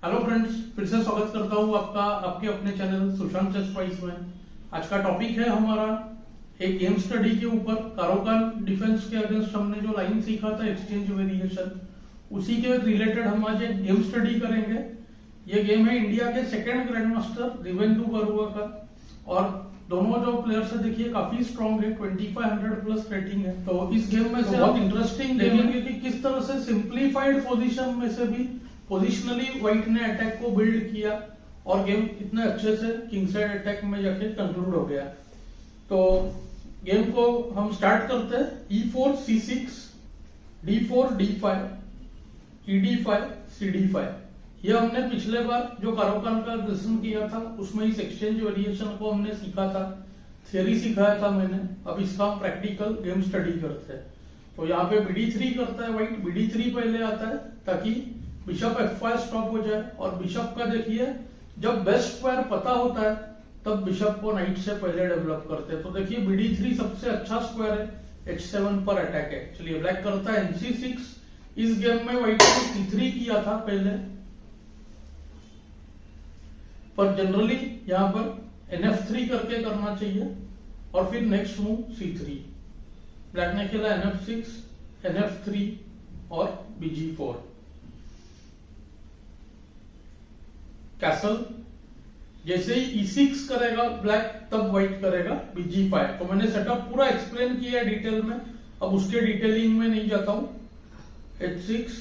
Hello friends, फिर से स्वागत करता हूँ आपका आपके अपने चैनल सुशांत चेस स्पाइस में। आज का टॉपिक है हमारा एक गेम स्टडी के ऊपर। कारोकान डिफेंस के अगेंस्ट हमने जो लाइन सीखा था एक्सचेंज वेरिएशन, उसी के रिलेटेड हम आज एक गेम स्टडी करेंगे। ये गेम है इंडिया के second grandmaster Dibyendu Barua का, और दोनों जो प्लेयर्स है देखिए काफी स्ट्रॉन्ग है, 2500 प्लस रेटिंग है। तो इस गेम में से बहुत इंटरेस्टिंग देखेंगे कि किस तरह से सिंप्लीफाइड पोजीशन में से भी पोजिशनली व्हाइट ने अटैक को बिल्ड किया और गेम इतने अच्छे से किंग साइड अटैक में जाके कंक्लूड हो गया। तो गेम को हम स्टार्ट करते हैं। E4 C6, D4 D5, ED5 CD5। ये हमने पिछले बार जो कारोकान का लेसन किया था उसमें इस एक्सचेंज वेरिएशन को हमने सीखा था, थियरी सिखाया था मैंने। अब इसका हम प्रैक्टिकल गेम स्टडी करते हैं। तो यहाँ पे BD3 करता है व्हाइट, BD3 पहले आता है ताकि बिशप F5 स्टॉप हो जाए। और बिशप का देखिए जब बेस्ट स्क्वायर पता होता है तब बिशप को नाइट से पहले डेवलप करते हैं। तो देखिए BD3 सबसे अच्छा स्क्वायर है, H7 पर अटैक है। चलिए ब्लैक करता है NC6। इस गेम में व्हाइट ने C3 किया था पहले, पर जनरली यहां पर NF3 करके करना चाहिए और फिर नेक्स्ट मूव C3। ब्लैक ने खेला NF6, NF3 और BG4। कैसल जैसे ही E6 करेगा ब्लैक तब व्हाइट करेगा BG5। तो मैंने सेटअप पूरा एक्सप्लेन किया है डिटेल में, अब उसके डिटेलिंग में नहीं जाता हूं। H6,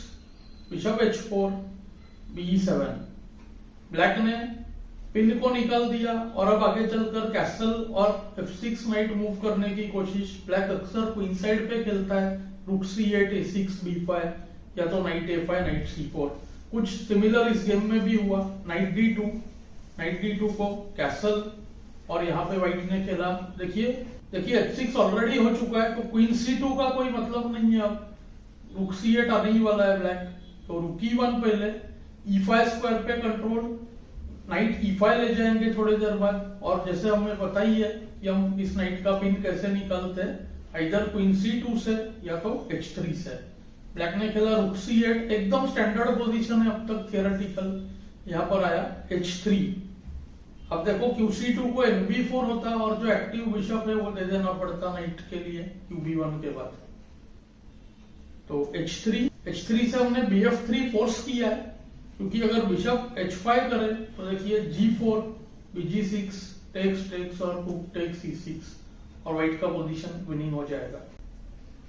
bishop H4, B7। Black ने पिन को निकाल दिया और अब आगे चलकर कैसल और F6 नाइट मूव करने की कोशिश। ब्लैक अक्सर क्वीन साइड पे खेलता है, रूक C8, A6, B5 या तो नाइट A5, नाइट C4। कुछ सिमिलर इस गेम में भी हुआ। नाइट D2 को कैसल, और यहाँ पे व्हाइट ने खेला। देखिए H6 ऑलरेडी हो चुका है तो क्वीन C2 का कोई मतलब नहीं है। अब रूक C8 आने ही वाला है ब्लैक, तो रूक E1 पहले, E5 स्क्वायर पे कंट्रोल, नाइट E5 ले जाएंगे थोड़ी देर बाद। और जैसे हमें पता ही है कि हम इस नाइट का पिन कैसे निकालते हैं, इधर क्वीन C2 से या तो H3 से। ब्लैक ने खेला रूक C8, एकदम स्टैंडर्ड पोजीशन है अब तक थियोरेटिकल। यहां पर आया H3। अब देखो QC2 को NB4 होता है और जो एक्टिव बिशप है वो दे देना पड़ता नाइट के लिए QB1 के बाद। तो H3 से हमने BF3 फोर्स किया है, क्योंकि अगर बिशप H5 करे तो देखिए G4, BG6 टेक्स और रूक टेक्स C6 और व्हाइट का पोजीशन विनिंग हो जाएगा।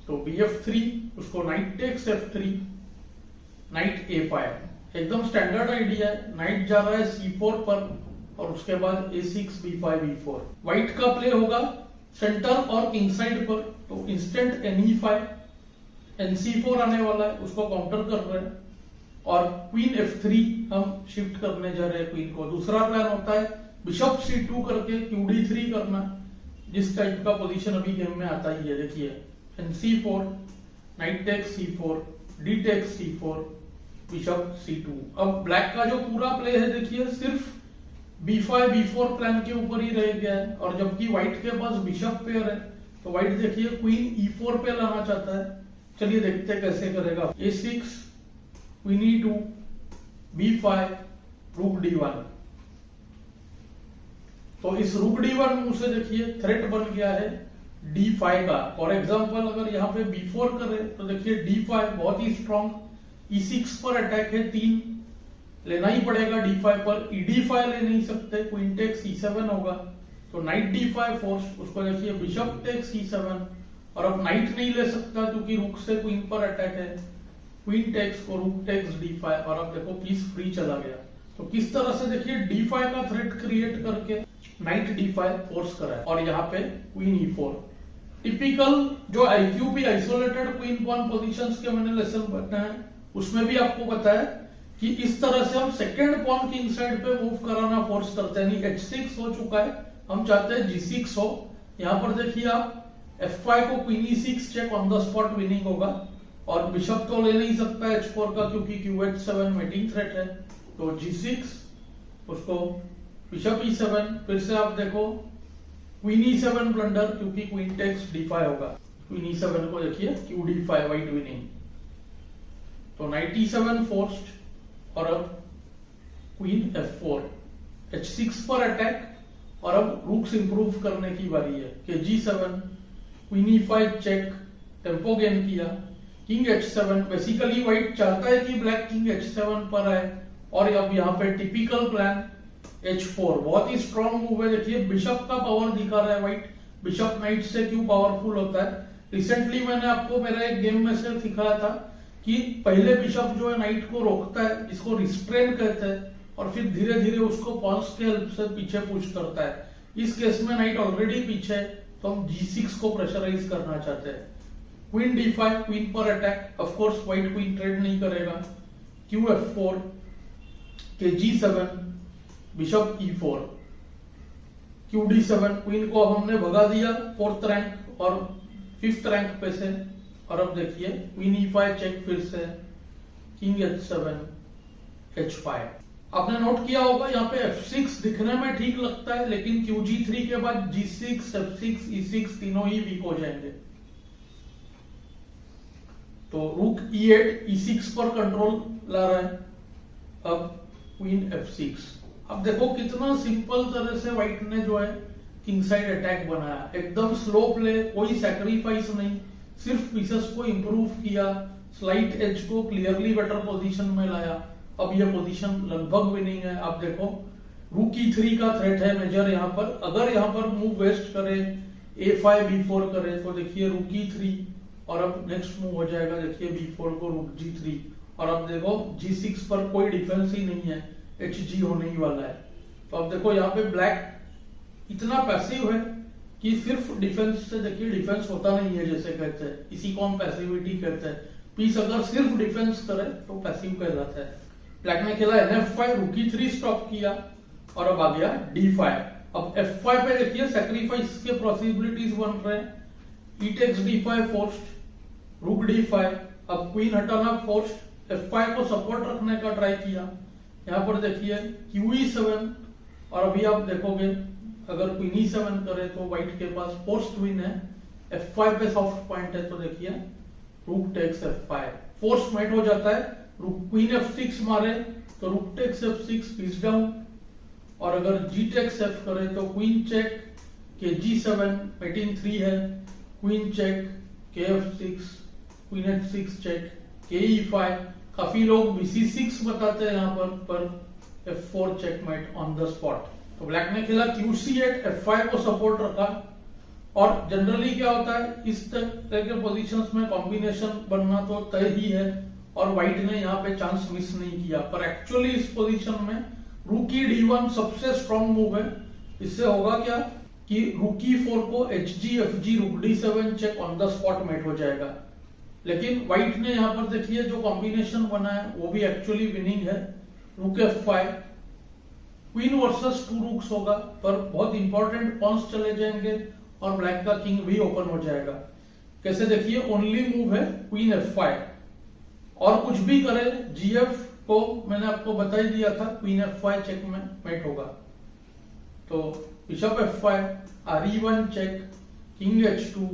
तो BF3, उसको knight takes F3, night A5। एकदम स्टैंडर्ड आइडिया है। नाइट जा रहा है C4 पर और उसके बाद A6, B5, E4। व्हाइट का प्ले होगा सेंटर और किंग साइड पर, तो इंस्टेंट NE5, NC4 आने वाला है, उसको काउंटर कर रहे हैं। और क्वीन F3 हम शिफ्ट करने जा रहे हैं क्वीन को। दूसरा प्लान होता है बिशप C2 करके QD3 करना, जिस टाइप का पोजीशन अभी गेम में आता ही है। देखिए NC4, knight takes C4, D takes C4, bishop C2। अब ब्लैक का जो पूरा प्ले है देखिए सिर्फ B5 B4 प्लान के ऊपर ही रह गया है, और जबकि व्हाइट के पास बिशप पेयर है तो व्हाइट देखिए क्वीन E4 पे लाना चाहता है। चलिए देखते हैं कैसे करेगा। A6, क्वीन E2, B5, रूक D1। तो इस रूक D1 मूव से देखिए थ्रेट बन गया है D5 का। फॉर एग्जाम्पल अगर यहाँ पे B4 करे तो देखिए D5 बहुत ही स्ट्रॉन्ग, E6 पर अटैक है, 3 लेना ही पड़ेगा D5 पर। ED5 ले नहीं सकते, क्वीन टेक्स E7 होगा, तो नाइट D5 फोर्स। उसको देखिए बिशप टेक्स E7, और अब नाइट नहीं ले सकता क्योंकि रूक से क्वीन पर अटैक है, क्वीन टेक्स को रूक टेक्स D5, और अब देखो पीस फ्री चला गया। तो किस तरह से देखिए D5 का थ्रेट क्रिएट करके नाइट D5 फोर्स करा है, और यहाँ पे क्वीन E4। टिपिकल जो IQB isolated queen pawn positions के मैंने लेसन बताया उसमें भी आपको पता है कि इस तरह से हम सेकंड पॉन किंग साइड पे मूव कराना फोर्स करते हैं। H6 हो चुका है, हम चाहते हैं G6 हो। यहाँ पर देखिए आप F5 को queen E6 check, on the spot winning होगा। और बिशप तो ले नहीं सकता H4 का क्योंकि QH7 मीटिंग थ्रेट है, तो G6, उसको बिशप E7। फिर से आप देखो क्वीन E7 ब्लंडर, क्योंकि क्वीन टेक्स D5 होगा। क्वीन E7 को देखिए QD5 व्हाइट विनिंग। तो नाइट E7 फोर्स्ड, और अब क्वीन F4, H6 पर अटैक, और अब रूक्स इंप्रूव करने की बारी है कि G7, queen E5 check, tempo gain किया, किंग H7। बेसिकली व्हाइट चाहता है कि ब्लैक किंग H7 पर आए, और अब यहाँ पे टिपिकल प्लान H4, बहुत ही स्ट्रॉन्ग मूव है। देखिए बिशप का पावर दिखा रहा है व्हाइट, बिशप नाइट से क्यों पावरफुल होता है। रिसेंटली मैंने आपको मेरा एक गेम में से सिखाया था कि पहले बिशप जो है नाइट को रोकता है, जिसको रिस्ट्रेन कहते हैं, और फिर धीरे धीरे उसको पॉन्स के हेल्प से पीछे पुश करता है। इस केस में नाइट ऑलरेडी पीछे है, तो हम G6 को प्रेशराइज करना चाहते हैं। क्वीन D5, क्वीन पर attack, of course white queen trade नहीं करेगा। क्यू F4 के G7, bishop E4, Q D7, queen को अब हमने भगा दिया 4th रैंक और 5th रैंक पे से, और अब देखिए क्वीन E5 चेक, फिर से किंग H7, H5। आपने नोट किया होगा यहाँ पे F6 दिखने में ठीक लगता है, लेकिन क्यू G3 के बाद G6, F6, E6 तीनों ही वीक हो जाएंगे। तो रूक E8, E6 पर कंट्रोल ला रहा है। अब क्वीन F6। अब देखो कितना सिंपल तरह से व्हाइट ने जो है किंग साइड अटैक बनाया, एकदम स्लो प्ले, कोई सैक्रिफाइस नहीं, सिर्फ पीसेस को इंप्रूव किया, स्लाइट एज को क्लियरली बेटर पोजीशन में लाया। अब ये पोजीशन लगभग विनिंग है। आप देखो रूक E3 का थ्रेट है मेजर यहाँ पर, अगर यहाँ पर मूव वेस्ट करे, A5 B4 करे, तो देखिए रूक E3, और अब नेक्स्ट मूव हो जाएगा, देखिए B4 को रूक G3, और अब देखो G6 पर कोई डिफेंस ही नहीं है, HG होने ही वाला है। तो अब देखो यहाँ पे ब्लैक इतना पैसिव है कि सिर्फ डिफेंस से, देखिए डिफेंस होता नहीं है जैसे कहते हैं, इसी को हम पैसिविटी कहते हैं। पीस अगर सिर्फ डिफेंस करे तो पैसिव कहलाता है। ब्लैक ने खेला NF5, रूक E3 स्टॉप किया, और अब आ गया D5। अब F5 पे देखिए सैक्रिफाइस के पॉसिबिलिटीज बन रहे हैं। E takes D5 फोर्स्ड, रूक D5, अब क्वीन हटाना फोर्स्ड, F5 को सपोर्ट रखने का ट्राई किया। यहाँ पर देखिए क्यू E7, और अभी आप देखोगे अगर क्वीन E7 करे तो व्हाइट के पास फोर्स्ड क्वीन है, F5 पे सॉफ्ट पॉइंट है, तो देखिए रूक टेक्स F5, फोर्स मेट हो जाता है। रूक क्वीन F6 मारे तो रूक टेक्स F6, पीस डाउन, और अगर G टेक्स F करे तो क्वीन चेक के G7, मेटिंग 3 है, क्वीन चेक के F6, क्वीन H6 चेक के E5। काफी लोग BC6 बताते हैं यहाँ पर F4 checkmate on the spot. तो ब्लैक ने खेला QC8, F5 को सपोर्ट रखा, और जनरली क्या होता है इस तरह के पोजीशंस में कॉम्बिनेशन बनना तो तय ही है, और व्हाइट ने यहाँ पे चांस मिस नहीं किया। पर एक्चुअली इस पोजीशन में रूकी D1 सबसे स्ट्रॉन्ग मूव है। इससे होगा क्या कि रूकी 4 को HG FG rook D7 check on the spot mate हो जाएगा। लेकिन व्हाइट ने यहाँ पर देखिए जो कॉम्बिनेशन बना है वो भी एक्चुअली विनिंग है। रूक F5, क्वीन वर्सेस 2 रूक्स होगा, पर बहुत इंपॉर्टेंट पॉन्स चले जाएंगे और ब्लैक का किंग भी ओपन हो जाएगा। कैसे देखिए ओनली मूव है क्वीन F5, और कुछ भी करे GF को मैंने आपको बता ही दिया था, क्वीन F5 चेक में मेट होगा। तो bishop F5, RE1 check, king H2,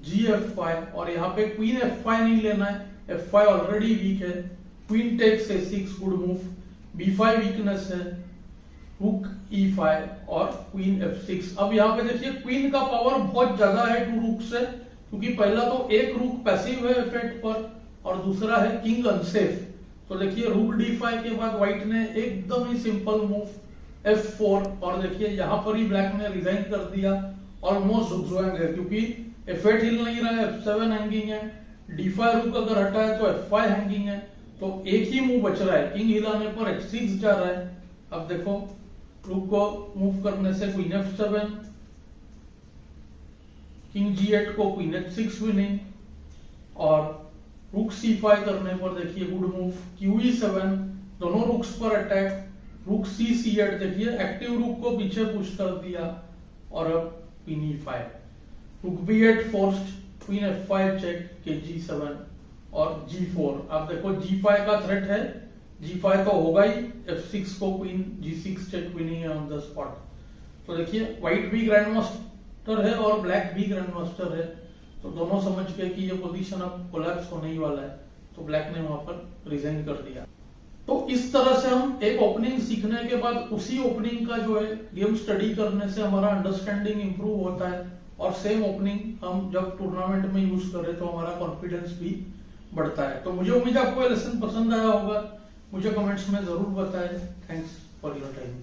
G F5, और यहाँ पे क्वीन F5 नहीं लेना है, F5 ऑलरेडी वीक है। Queen takes A6 good move, B5 weakness है, रूक E5 और क्वीन F6। अब यहाँ पे देखिए क्वीन का पावर बहुत ज्यादा है 2 रूक से, क्योंकि पहला तो एक रूक पैसिव है इफेक्ट पर, और दूसरा है किंग अनसेफ। तो देखिए रूक D5 के बाद व्हाइट ने एकदम ही सिंपल मूव F4, और देखिए यहाँ पर ही ब्लैक ने रिजाइन कर दिया, ऑलमोस्ट झुकझुआंग है, क्योंकि F8 हिल नहीं रहा है, F7 हैंगिंग है, D5 रूक अगर हटा है तो F5 हैंगिंग है, तो एक ही मूव बच रहा है, किंग हिलाने पर H6 जा रहा है। अब देखो रूक को मूव करने से क्वीन F7, किंग G8 को क्वीन H6 विनिंग, और रूक C5 करने पर देखिए गुड मूव, क्यू E7, दोनों रूक्स पर अटैक, रूक C8 देखिए एक्टिव रूक को पीछे पुश कर दिया, और अब क्वीन E5, रूक B8 forced, queen F5 check के G7 और G4। आप देखो G5 का थ्रेट है, G5 तो होगा ही, F6 को क्वीन G6 चेक विनिंग है ऑन द स्पॉट। तो देखिए व्हाइट भी ग्रैंड मास्टर है और ब्लैक भी ग्रैंड मास्टर है, तो दोनों समझ गए कि ये पोजीशन अब कोलैप्स होने ही वाला है, तो ब्लैक ने वहां पर रिजाइन कर दिया। तो इस तरह से हम एक ओपनिंग सीखने के बाद उसी ओपनिंग का जो है गेम स्टडी करने से हमारा अंडरस्टैंडिंग इंप्रूव होता है, और सेम ओपनिंग हम जब टूर्नामेंट में यूज करें तो हमारा कॉन्फिडेंस भी बढ़ता है। तो मुझे उम्मीद है आपको ये लेसन पसंद आया होगा, मुझे कमेंट्स में जरूर बताएं। Thanks for your time.